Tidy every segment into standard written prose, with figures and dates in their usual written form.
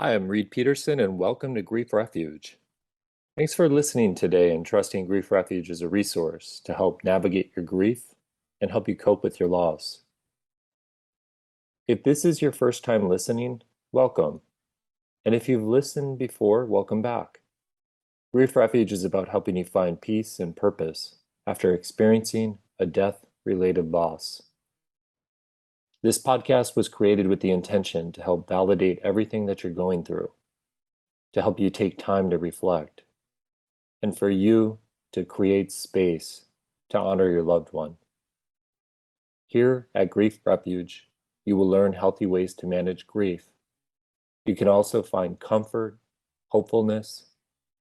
Hi, I'm Reed Peterson, and welcome to Grief Refuge. Thanks for listening today and trusting Grief Refuge as a resource to help navigate your grief and help you cope with your loss. If this is your first time listening, welcome. And if you've listened before, welcome back. Grief Refuge is about helping you find peace and purpose after experiencing a death-related loss. This podcast was created with the intention to help validate everything that you're going through, to help you take time to reflect, and for you to create space to honor your loved one. Here at Grief Refuge, you will learn healthy ways to manage grief. You can also find comfort, hopefulness,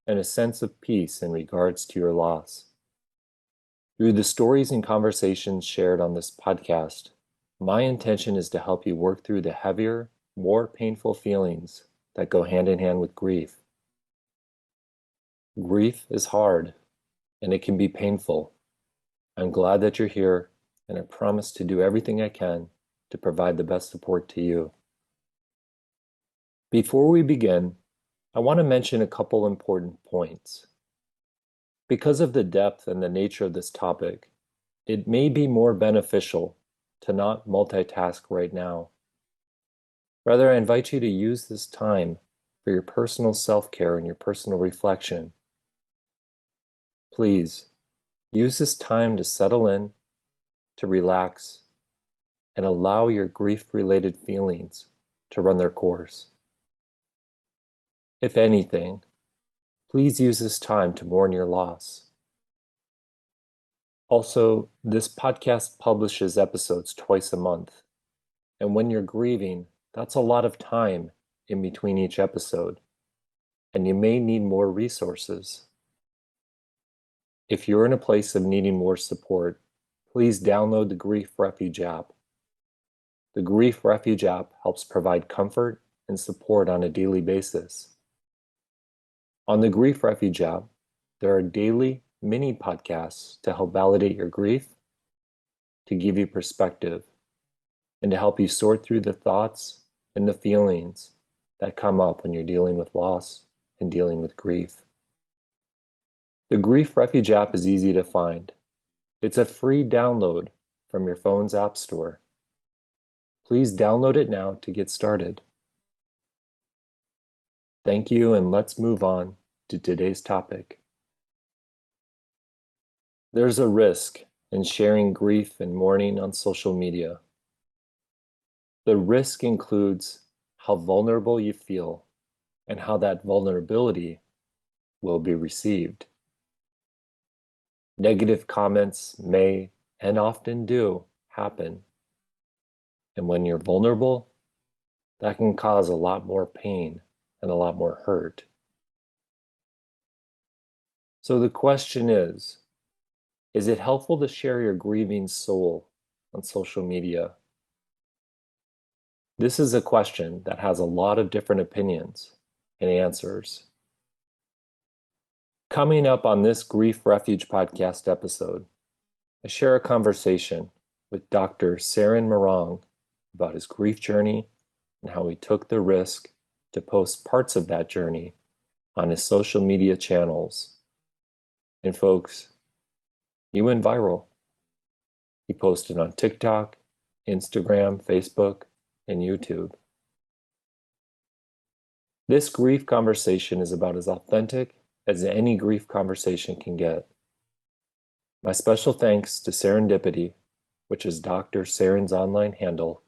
and a sense of peace in regards to your loss. Through the stories and conversations shared on this podcast, my intention is to help you work through the heavier, more painful feelings that go hand in hand with grief. Grief is hard, and it can be painful. I'm glad that you're here, and I promise to do everything I can to provide the best support to you. Before we begin, I want to mention a couple important points. Because of the depth and the nature of this topic, it may be more beneficial to not multitask right now. Rather, I invite you to use this time for your personal self-care and your personal reflection. Please, use this time to settle in, to relax, and allow your grief-related feelings to run their course. If anything, please use this time to mourn your loss. Also, this podcast publishes episodes twice a month, and when you're grieving, that's a lot of time in between each episode, and you may need more resources. If you're in a place of needing more support, please download the Grief Refuge app. The Grief Refuge app helps provide comfort and support on a daily basis. On the Grief Refuge app, there are daily mini podcasts to help validate your grief, to give you perspective, and to help you sort through the thoughts and the feelings that come up when you're dealing with loss and dealing with grief. The Grief Refuge app is easy to find. It's a free download from your phone's app store. Please download it now to get started. Thank you, and let's move on to today's topic. There's a risk in sharing grief and mourning on social media. The risk includes how vulnerable you feel and how that vulnerability will be received. Negative comments may and often do happen. And when you're vulnerable, that can cause a lot more pain and a lot more hurt. So the question is it helpful to share your grieving soul on social media? This is a question that has a lot of different opinions and answers. Coming up on this Grief Refuge podcast episode, I share a conversation with Dr. Saren Morong about his grief journey and how he took the risk to post parts of that journey on his social media channels. And folks, he went viral. He posted on TikTok, Instagram, Facebook, and YouTube. This grief conversation is about as authentic as any grief conversation can get. My special thanks to Serendipity, which is Dr. Saren's online handle,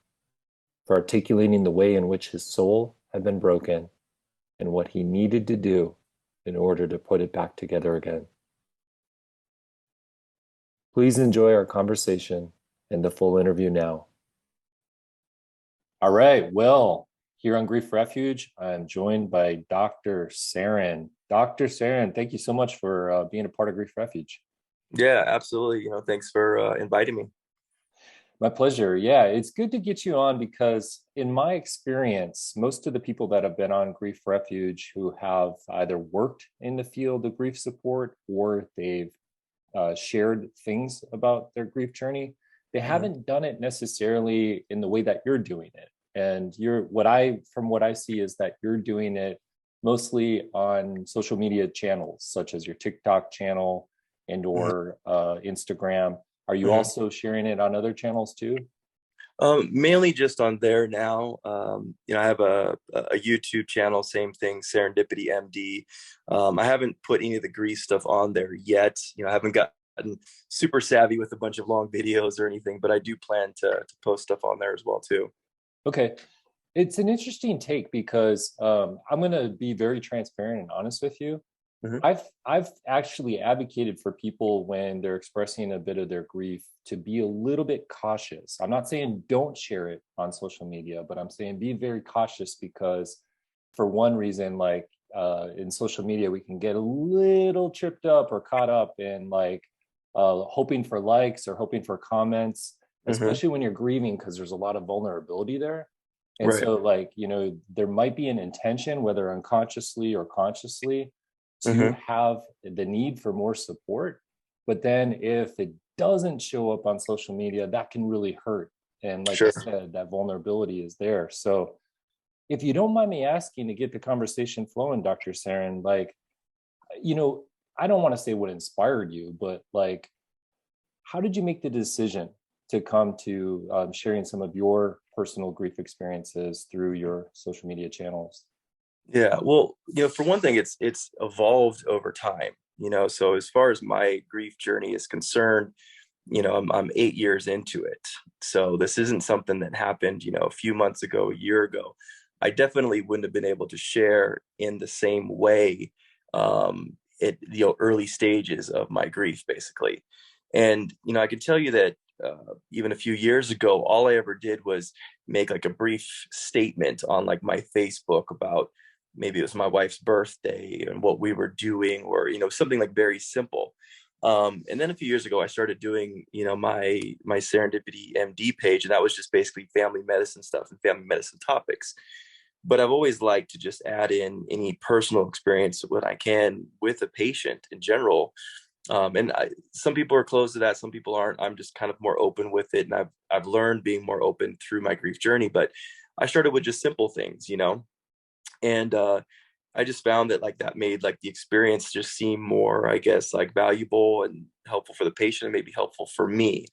for articulating the way in which his soul had been broken and what he needed to do in order to put it back together again. Please enjoy our conversation and the full interview now. All right, well, here on Grief Refuge, I'm joined by Dr. Saren. Dr. Saren, thank you so much for being a part of Grief Refuge. Yeah, absolutely. Thanks for inviting me. My pleasure. Yeah, it's good to get you on because in my experience, most of the people that have been on Grief Refuge who have either worked in the field of grief support or they've shared things about their grief journey, they haven't done it necessarily in the way that you're doing it. And from what I see is that you're doing it mostly on social media channels, such as your TikTok channel and Mhm. or Instagram. Are you Mhm. also sharing it on other channels too? Mainly just on there now. I have a YouTube channel, same thing, Serendipity MD. I haven't put any of the grease stuff on there yet. I haven't gotten super savvy with a bunch of long videos or anything, but I do plan to post stuff on there as well too. Okay. It's an interesting take because I'm going to be very transparent and honest with you. Hmm. I've actually advocated for people when they're expressing a bit of their grief to be a little bit cautious. I'm not saying don't share it on social media, but I'm saying be very cautious because for one reason, like in social media, we can get a little tripped up or caught up in like hoping for likes or hoping for comments, Hmm. especially when you're grieving because there's a lot of vulnerability there. And Right. so, like, there might be an intention, whether unconsciously or consciously, to Hmm. have the need for more support. But then if it doesn't show up on social media, that can really hurt. And like I Sure. said, that vulnerability is there. So if you don't mind me asking to get the conversation flowing, Dr. Saren, like, you know, I don't want to say what inspired you, but like, how did you make the decision to come to sharing some of your personal grief experiences through your social media channels? Yeah, well, for one thing, it's evolved over time. So as far as my grief journey is concerned, I'm 8 years into it. So this isn't something that happened, a few months ago, a year ago. I definitely wouldn't have been able to share in the same way at early stages of my grief, basically. And I can tell you that even a few years ago, all I ever did was make like a brief statement on like my Facebook about maybe it was my wife's birthday and what we were doing, or something like very simple. And then a few years ago, I started doing, my Serendipity MD page, and that was just basically family medicine stuff and family medicine topics. But I've always liked to just add in any personal experience when I can with a patient in general. Some people are closed to that, some people aren't. I'm just kind of more open with it, and I've learned being more open through my grief journey. But I started with just simple things, and I just found that like that made like the experience just seem more, I guess, like valuable and helpful for the patient and maybe helpful for me.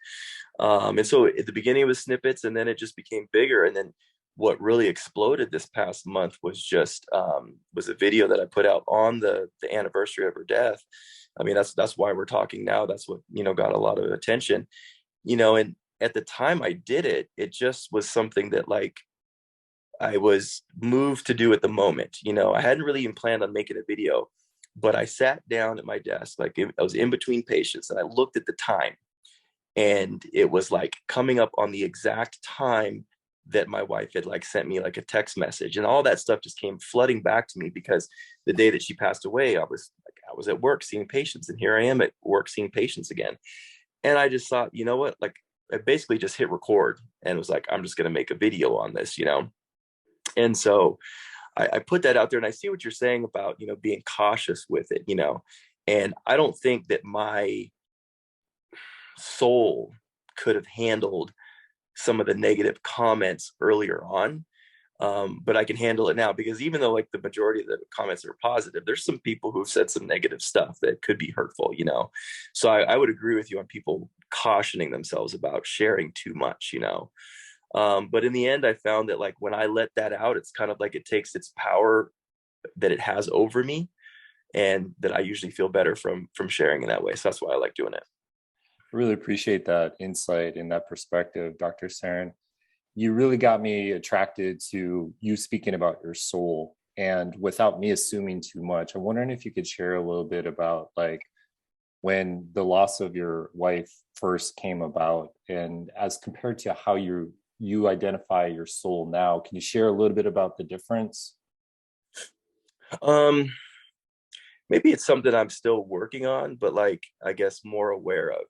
And so at the beginning it was snippets, and then it just became bigger. And then what really exploded this past month was just was a video that I put out on the anniversary of her death. I mean, that's why we're talking now. That's what got a lot of attention. And at the time I did it, it just was something that like I was moved to do at the moment. I hadn't really even planned on making a video, but I sat down at my desk, like I was in between patients, and I looked at the time, and it was like coming up on the exact time that my wife had like sent me like a text message, and all that stuff just came flooding back to me because the day that she passed away, I was at work seeing patients, and here I am at work seeing patients again. And I just thought, you know what, like I basically just hit record and was like, I'm just going to make a video on this. And so I put that out there, and I see what you're saying about, being cautious with it. And I don't think that my soul could have handled some of the negative comments earlier on. But I can handle it now, because even though like the majority of the comments are positive, there's some people who've said some negative stuff that could be hurtful. So I would agree with you on people cautioning themselves about sharing too much. But in the end, I found that like when I let that out, it's kind of like it takes its power that it has over me, and that I usually feel better from sharing in that way. So that's why I like doing it. Really appreciate that insight and that perspective, Dr. Saren. You really got me attracted to you speaking about your soul. And without me assuming too much, I'm wondering if you could share a little bit about like when the loss of your wife first came about, and as compared to how you identify your soul now. Can you share a little bit about the difference? Um, Maybe it's something I'm still working on, but like I guess more aware of.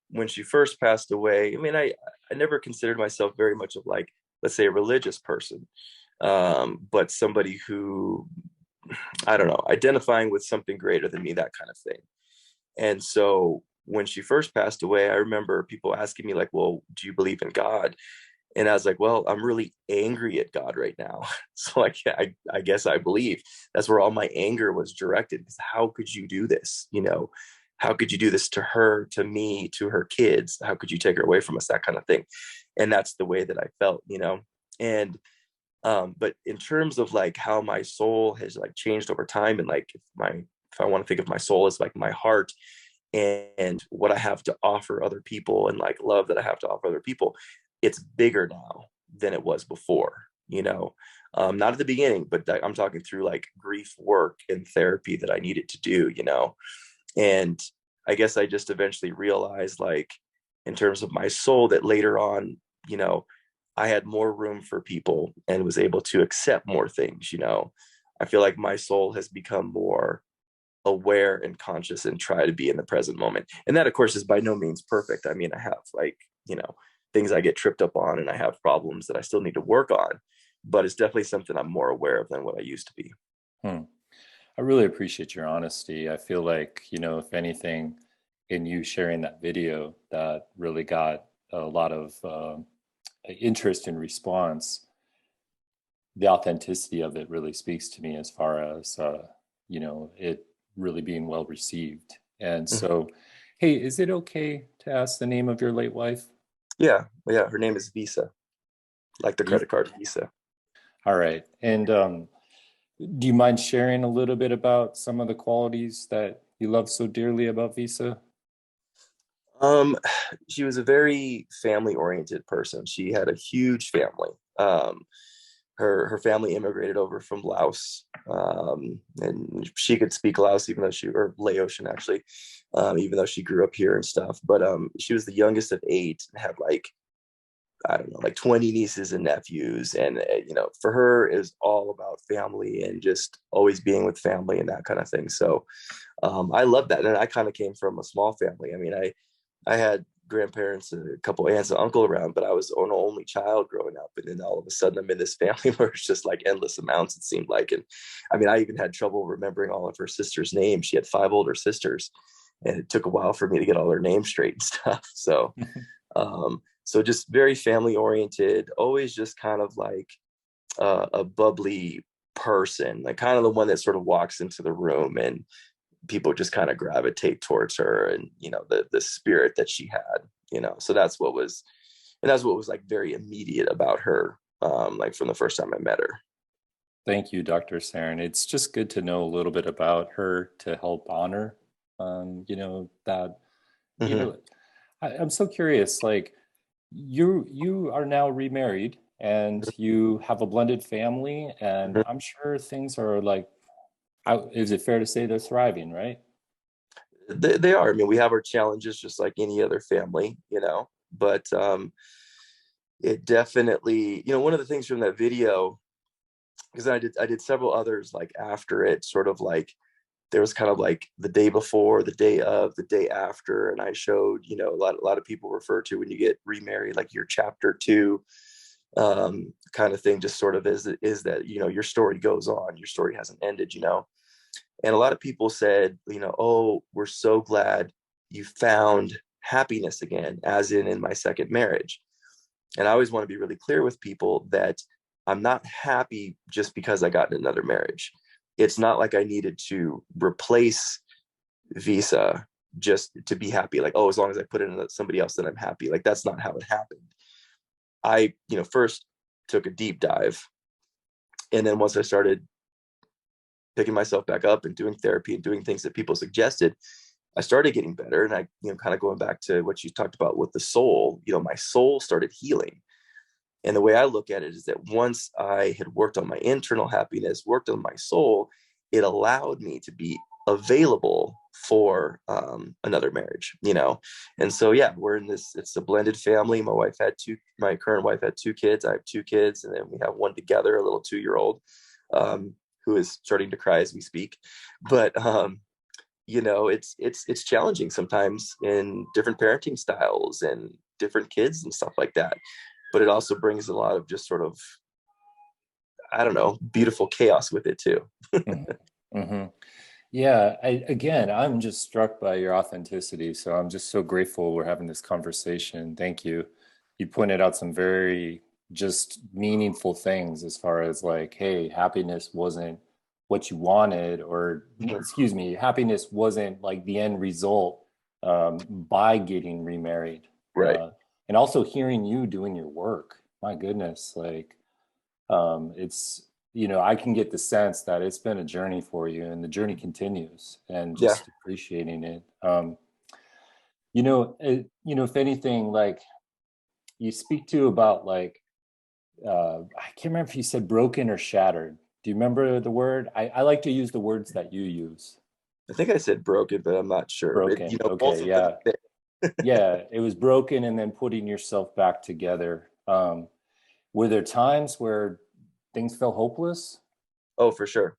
When she first passed away, I mean, I never considered myself very much of like, let's say, a religious person, but somebody who, I don't know, identifying with something greater than me, that kind of thing. And so when she first passed away, I remember people asking me like, well, do you believe in God? And I was like, well, I'm really angry at God right now. So I guess I believe that's where all my anger was directed. Because how could you do this? How could you do this to her, to me, to her kids? How could you take her away from us? That kind of thing. And that's the way that I felt. And but in terms of like how my soul has like changed over time, and like if I want to think of my soul as like my heart and what I have to offer other people and like love that I have to offer other people, it's bigger now than it was before. Not at the beginning, but I'm talking through like grief work and therapy that I needed to do. And I guess I just eventually realized, like, in terms of my soul, that later on, you know, I had more room for people and was able to accept more things. I feel like my soul has become more aware and conscious and try to be in the present moment. And that, of course, is by no means perfect. I mean, I have things I get tripped up on, and I have problems that I still need to work on, but it's definitely something I'm more aware of than what I used to be. Hmm. I really appreciate your honesty. I feel like, if anything, in you sharing that video, that really got a lot of interest and response. The authenticity of it really speaks to me as far as, it really being well received. And Mhm. so, hey, is it okay to ask the name of your late wife? Yeah, yeah. Her name is Visa, like the credit card Visa. All right. And do you mind sharing a little bit about some of the qualities that you love so dearly about Visa? Um, she was a very family-oriented person. She had a huge family. Her family immigrated over from Laos, and she could speak Laos even though or Laotian actually, even though she grew up here and stuff. But she was the youngest of eight and had like, I don't know, like 20 nieces and nephews. And, for her, it was all about family and just always being with family and that kind of thing. So I love that. And I kind of came from a small family. I mean, I had grandparents and a couple aunts and uncle around, but I was an only child growing up. And then all of a sudden I'm in this family where it's just like endless amounts, it seemed like. And I mean, I even had trouble remembering all of her sisters' names. She had five older sisters, and it took a while for me to get all their names straight and stuff. So just very family oriented, always just kind of like a bubbly person, like kind of the one that sort of walks into the room and people just kind of gravitate towards her, and the spirit that she had. So that's what was like very immediate about her, like from the first time I met her. Thank you, Dr. Saren. It's just good to know a little bit about her to help honor, that, you Hmm. know, I'm so curious, like you are now remarried and you have a blended family, and I'm sure things are like, is it fair to say they're thriving, right? They are. I mean, we have our challenges just like any other family. But it definitely, one of the things from that video, because I did several others like after it, sort of like there was kind of like the day before, the day of, the day after, and I showed, a lot of people refer to when you get remarried, like your chapter two, kind of thing, just sort of is that your story goes on, your story hasn't ended. And a lot of people said, oh, we're so glad you found happiness again, as in my second marriage. And I always want to be really clear with people that I'm not happy just because I got in another marriage. It's not like I needed to replace Visa just to be happy. Like, oh, as long as I put in somebody else, then I'm happy. Like, that's not how it happened. I, first took a deep dive. And then once I started picking myself back up and doing therapy and doing things that people suggested, I started getting better. And I, kind of going back to what you talked about with the soul, my soul started healing. And the way I look at it is that once I had worked on my internal happiness, worked on my soul, it allowed me to be available for another marriage. And so, yeah, we're in this, it's a blended family. My current wife had two kids. I have two kids, and then we have one together, a little 2-year-old, who is starting to cry as we speak. But, it's challenging sometimes in different parenting styles and different kids and stuff like that, but it also brings a lot of just sort of, I don't know, beautiful chaos with it too. Hmm. Yeah, again, I'm just struck by your authenticity. So I'm just so grateful we're having this conversation. Thank you. You pointed out some very just meaningful things as far as like, hey, happiness wasn't what you wanted, or Mhm. excuse me, happiness wasn't like the end result by getting remarried. Right. And also hearing you doing your work. My goodness, like it's, I can get the sense that it's been a journey for you and the journey continues, and Yeah. just appreciating it. If anything, like you speak to about like, I can't remember if you said broken or shattered. Do you remember the word? I like to use the words that you use. I think I said broken, but I'm not sure. Broken. Both Okay. of them Yeah. fit. Yeah. It was broken and then putting yourself back together. Were there times where things felt hopeless? Oh, for sure.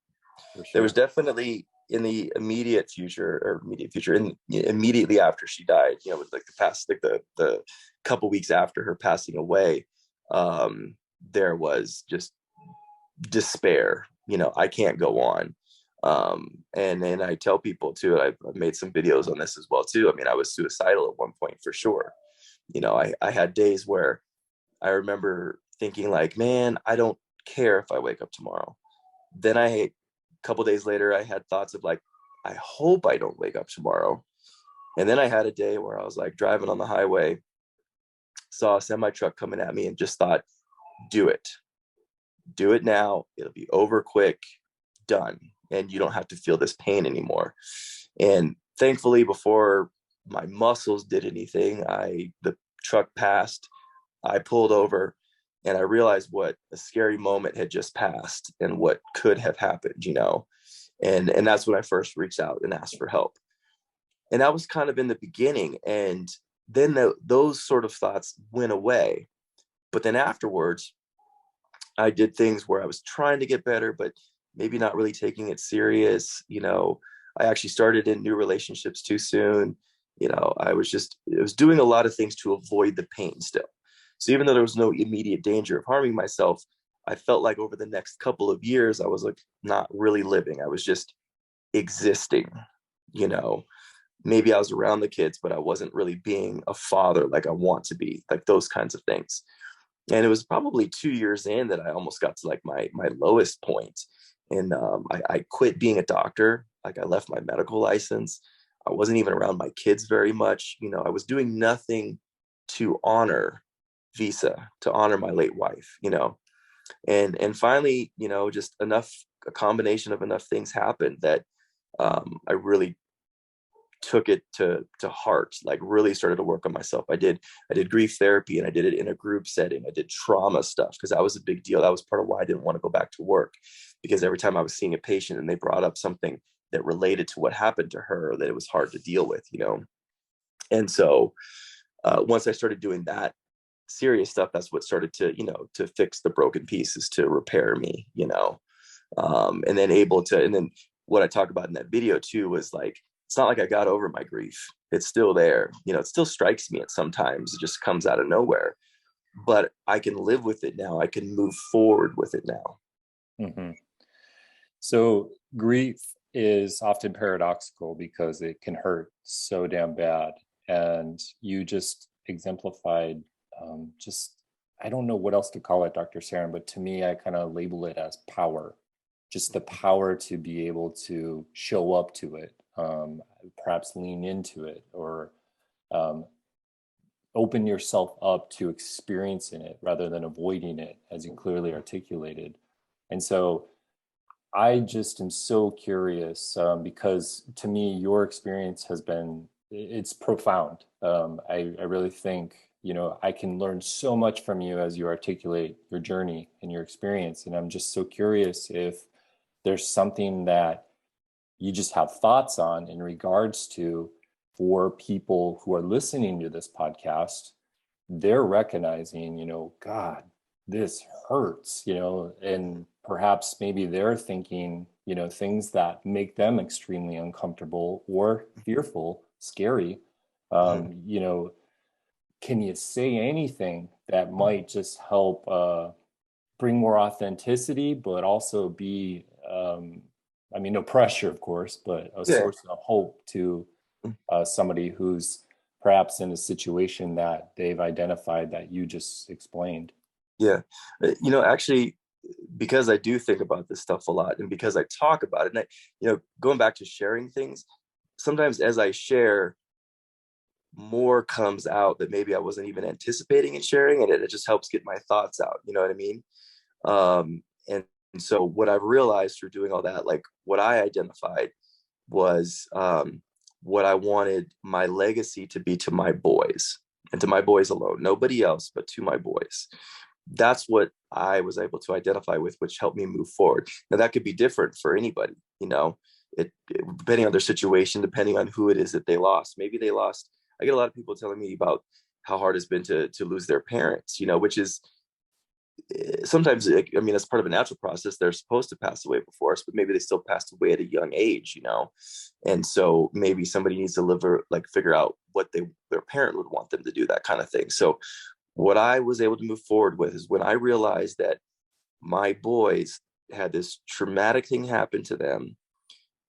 For There was sure. definitely in the immediate future, and immediately after she died, with like the past, like the couple weeks after her passing away, there was just despair. I can't go on. And I tell people too, I've made some videos on this as well too. I mean, I was suicidal at one point for sure. I had days where I remember thinking like, man, I don't care if I wake up tomorrow. Then a couple days later, I had thoughts of like, I hope I don't wake up tomorrow. And then I had a day where I was like driving on the highway, saw a semi truck coming at me, and just thought, do it. Do it now. It'll be over quick, done. And you don't have to feel this pain anymore. And thankfully, before my muscles did anything, the truck passed, I pulled over, and I realized what a scary moment had just passed and what could have happened. And that's when I first reached out and asked for help. And that was kind of in the beginning. And then those sort of thoughts went away. But then afterwards, I did things where I was trying to get better, but maybe not really taking it serious. I actually started in new relationships too soon. I was doing a lot of things to avoid the pain still. So even though there was no immediate danger of harming myself, I felt like over the next couple of years, I was like not really living. I was just existing, you know. Maybe I was around the kids, but I wasn't really being a father like I want to be, like those kinds of things. And it was probably 2 years in that I almost got to like my lowest point. And I quit being a doctor. Like I left my medical license. I wasn't even around my kids very much. I was doing nothing to honor Visa, to honor my late wife. And finally, just a combination of enough things happened that I really took it to heart, like really started to work on myself. I did grief therapy, and I did it in a group setting. I did trauma stuff because that was a big deal. That was part of why I didn't want to go back to work, because every time I was seeing a patient and they brought up something that related to what happened to her, that it was hard to deal with. And so once I started doing that serious stuff, that's what started to fix the broken pieces, to repair me. And then what I talk about in that video too was like, it's not like I got over my grief. It's still there. It still strikes me at sometimes. It just comes out of nowhere. But I can live with it now. I can move forward with it now. Hmm. So grief is often paradoxical because it can hurt so damn bad. And you just exemplified just, I don't know what else to call it, Dr. Sarin, but to me, I kind of label it as power, just the power to be able to show up to it, perhaps lean into it, or um, open yourself up to experiencing it rather than avoiding it, as you clearly articulated. And so I just am so curious, because to me, your experience has been, it's profound. I really think, I can learn so much from you as you articulate your journey and your experience. And I'm just so curious if there's something that you just have thoughts on in regards to, for people who are listening to this podcast, they're recognizing, God, this hurts, and perhaps maybe they're thinking, things that make them extremely uncomfortable or fearful, scary. Mhm. Can you say anything that might just help bring more authenticity, but also be, no pressure, of course, but a Yeah. source of hope to somebody who's perhaps in a situation that they've identified that you just explained? Yeah. Actually, because I do think about this stuff a lot and because I talk about it, and going back to sharing things, sometimes as I share, more comes out that maybe I wasn't even anticipating in sharing, and it just helps get my thoughts out. You know what I mean? And so what I've realized through doing all that, like what I identified was what I wanted my legacy to be to my boys and to my boys alone, nobody else, but to my boys. That's what I was able to identify with, which helped me move forward. Now that could be different for anybody, depending on their situation, depending on who it is that they lost. Maybe they lost. I get a lot of people telling me about how hard it's been to lose their parents, which is sometimes, I mean, as part of a natural process, they're supposed to pass away before us, but maybe they still passed away at a young age. And so maybe somebody needs to figure out what their parent would want them to do, that kind of thing. So what I was able to move forward with is when I realized that my boys had this traumatic thing happen to them,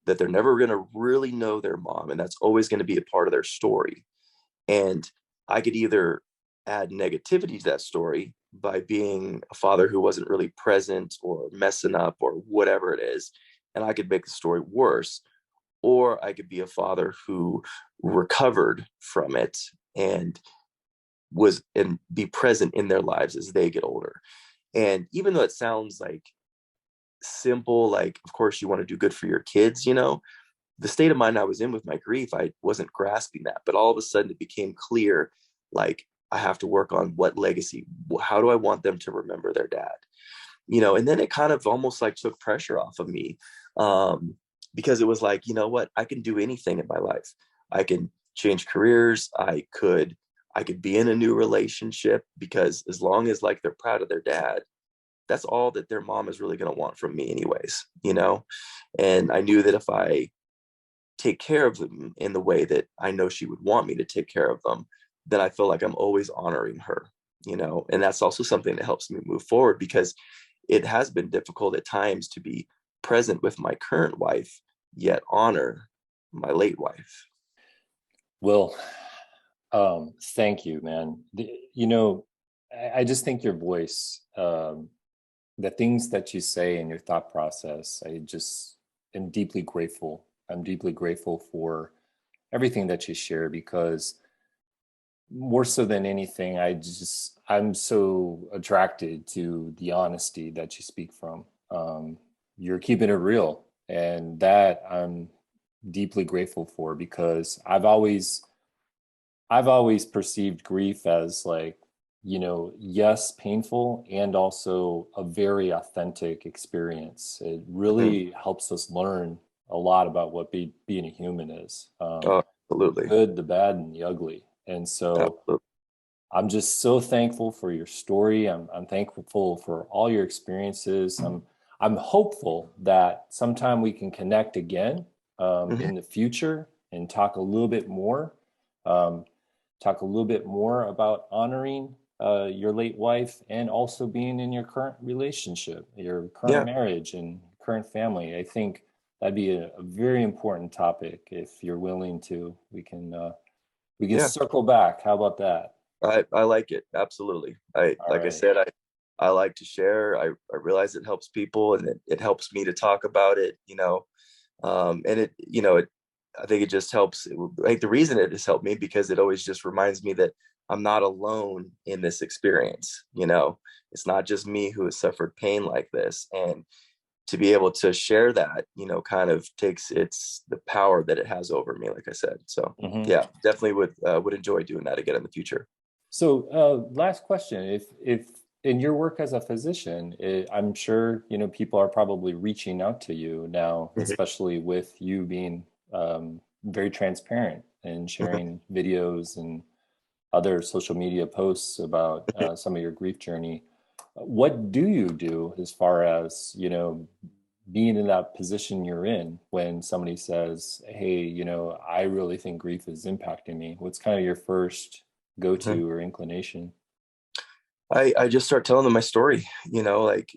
that they're never going to really know their mom, and that's always going to be a part of their story. And I could either add negativity to that story by being a father who wasn't really present or messing up or whatever it is, and I could make the story worse, or I could be a father who recovered from it and be present in their lives as they get older. And even though it sounds like simple, like of course you want to do good for your kids, the state of mind I was in with my grief, I wasn't grasping that. But all of a sudden it became clear, like, I have to work on what legacy, how do I want them to remember their dad? And then it kind of almost like took pressure off of me, because it was like, you know what, I can do anything in my life. I can change careers. I could be in a new relationship, because as long as like they're proud of their dad, that's all that their mom is really going to want from me anyways. And I knew that if I take care of them in the way that I know she would want me to take care of them, then I feel like I'm always honoring her. And that's also something that helps me move forward, because it has been difficult at times to be present with my current wife, yet honor my late wife. Well, thank you, man. I just think your voice, the things that you say and your thought process, I just am deeply grateful. I'm deeply grateful for everything that you share, because more so than anything, I'm so attracted to the honesty that you speak from. You're keeping it real, and that I'm deeply grateful for, because I've always perceived grief as like, yes, painful and also a very authentic experience. It Mhm. really helps us learn a lot about what being a human is. Oh, The absolutely. good, the bad, and the ugly. And so Absolutely. I'm just so thankful for your story. I'm thankful for all your experiences. I'm hopeful that sometime we can connect again Mhm. in the future and talk a little bit more. Um, Talk a little bit more about honoring your late wife, and also being in your current relationship, your current Yeah. marriage, and current family. I think that'd be a very important topic. If you're willing to, we can Yeah. circle back. How about that? I like it. Absolutely. All Like I right. said, I like to share. I realize it helps people, and it helps me to talk about it. And I think it just helps. Like the reason it has helped me, because it always just reminds me that I'm not alone in this experience. It's not just me who has suffered pain like this. And to be able to share that, kind of takes the power that it has over me, like I said. So Mhm. yeah, definitely would enjoy doing that again in the future. So, last question: if in your work as a physician, I'm sure people are probably reaching out to you now, Mhm. especially with you being very transparent and Mhm. sharing videos and other social media posts about Mhm. some of your grief journey. What do you do as far as being in that position you're in when somebody says, "Hey, I really think grief is impacting me"? What's kind of your first Mhm. go-to or inclination? I just start telling them my story, like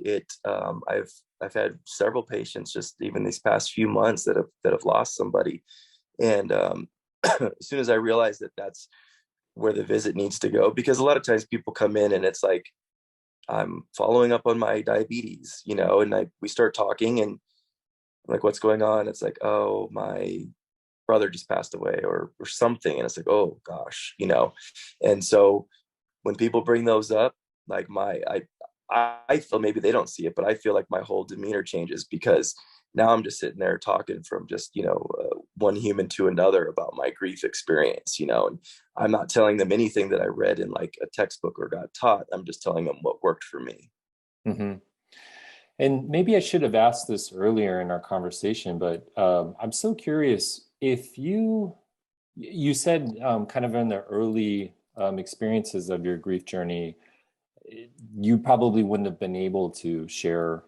I've had several patients just even these past few months that have lost somebody. And as soon as I realize that that's where the visit needs to go, because a lot of times people come in and it's like I'm following up on my diabetes, and we start talking and I'm like, what's going on? It's like, oh, my brother just passed away or something. And it's like, oh gosh. And so when people bring those up, like I feel maybe they don't see it, but I feel like my whole demeanor changes because now I'm just sitting there talking from just one human to another about my grief experience, and I'm not telling them anything that I read in like a textbook or got taught. I'm just telling them what worked for me. Hmm. And maybe I should have asked this earlier in our conversation, but I'm so curious if you said kind of in the early experiences of your grief journey, you probably wouldn't have been able to share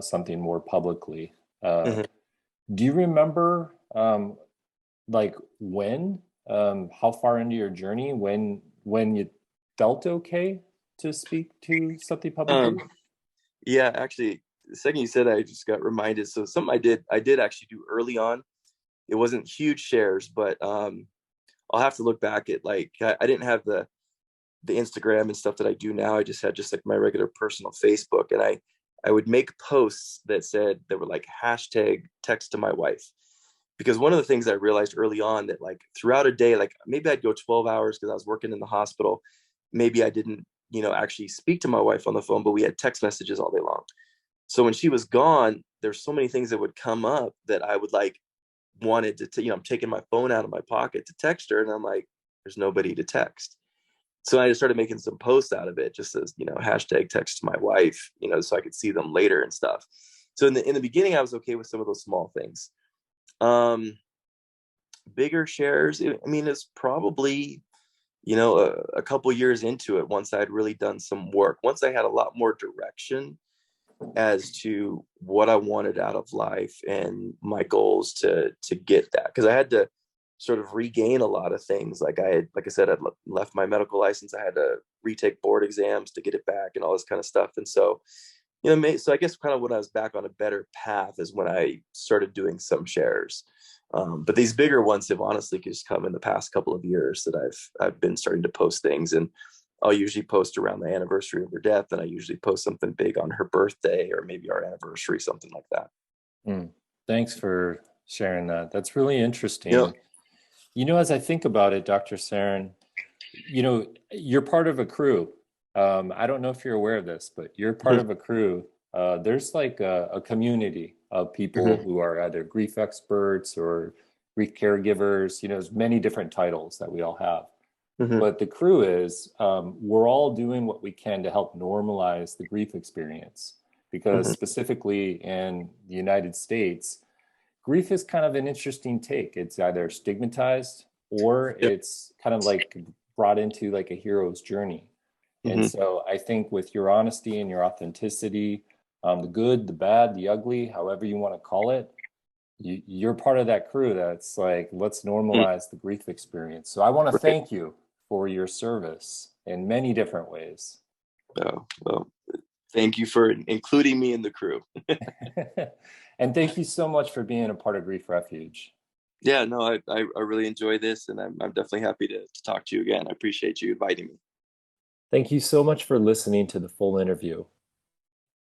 something more publicly. Uh, Mm-hmm. do you remember like when, how far into your journey, when you felt okay to speak to something publicly? Yeah, actually, the second you said that, I just got reminded. So something I did actually do early on. It wasn't huge shares, but I'll have to look back at like I didn't have the Instagram and stuff that I do now. I just had just like my regular personal Facebook, and I would make posts that were like hashtag text to my wife. Because one of the things I realized early on that like throughout a day, like maybe I'd go 12 hours because I was working in the hospital. Maybe I didn't, actually speak to my wife on the phone, but we had text messages all day long. So when she was gone, there's so many things that would come up that I would like wanted I'm taking my phone out of my pocket to text her, and I'm like, there's nobody to text. So I just started making some posts out of it, just as hashtag text to my wife, so I could see them later and stuff. So in the beginning, I was okay with some of those small things. Um, Bigger shares, I mean, it's probably a couple years into it, once I'd really done some work, once I had a lot more direction as to what I wanted out of life and my goals to get that, because I had to sort of regain a lot of things. Like I said, I'd left my medical license. I had to retake board exams to get it back and all this kind of stuff. And so so I guess kind of when I was back on a better path is when I started doing some shares. But these bigger ones have honestly just come in the past couple of years that I've been starting to post things, and I'll usually post around the anniversary of her death, and I usually post something big on her birthday or maybe our anniversary, something like that. Mm. Thanks for sharing that. That's really Yeah. interesting. As I think about it, Dr. Sarin, you're part of a crew. I don't know if you're aware of this, but you're part Mhm. of a crew. There's like a community of people Mhm. who are either grief experts or grief caregivers. There's many different titles that we all have. Mhm. But the crew is, we're all doing what we can to help normalize the grief experience. Because Mhm. specifically in the United States, grief is kind of an interesting take. It's either stigmatized or Yep. it's kind of like brought into like a hero's journey. And Mhm. so I think with your honesty and your authenticity, the good, the bad, the ugly, however you want to call it, you're part of that crew that's like, let's Mhm. normalize the grief experience. So I want to Right. thank you for your service in many different ways. Well, thank you for including me in the crew. And thank you so much for being a part of Grief Refuge. Yeah, no, I really enjoy this, and I'm definitely happy to talk to you again. I appreciate you inviting me. Thank you so much for listening to the full interview.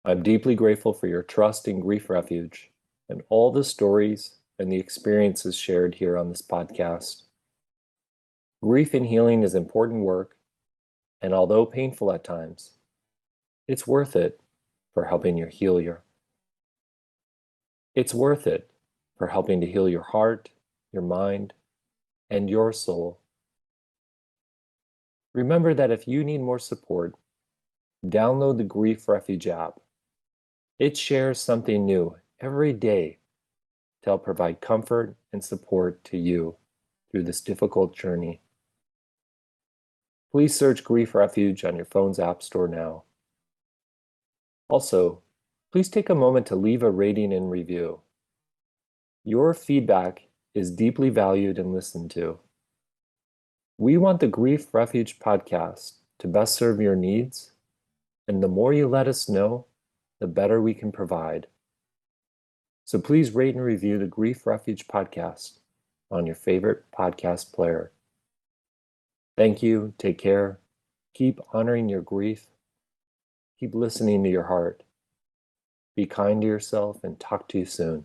I'm deeply grateful for your trust in Grief Refuge and all the stories and the experiences shared here on this podcast. Grief and healing is important work, and although painful at times, it's worth it for helping you heal your it's worth it for helping to heal your heart, your mind, and your soul. Remember that if you need more support, download the Grief Refuge app. It shares something new every day to help provide comfort and support to you through this difficult journey. Please search Grief Refuge on your phone's App Store now. Also, please take a moment to leave a rating and review. Your feedback is deeply valued and listened to. We want the Grief Refuge podcast to best serve your needs, and the more you let us know, the better we can provide. So please rate and review the Grief Refuge podcast on your favorite podcast player. Thank you, take care, keep honoring your grief, Keep listening to your heart. Be kind to yourself and talk to you soon.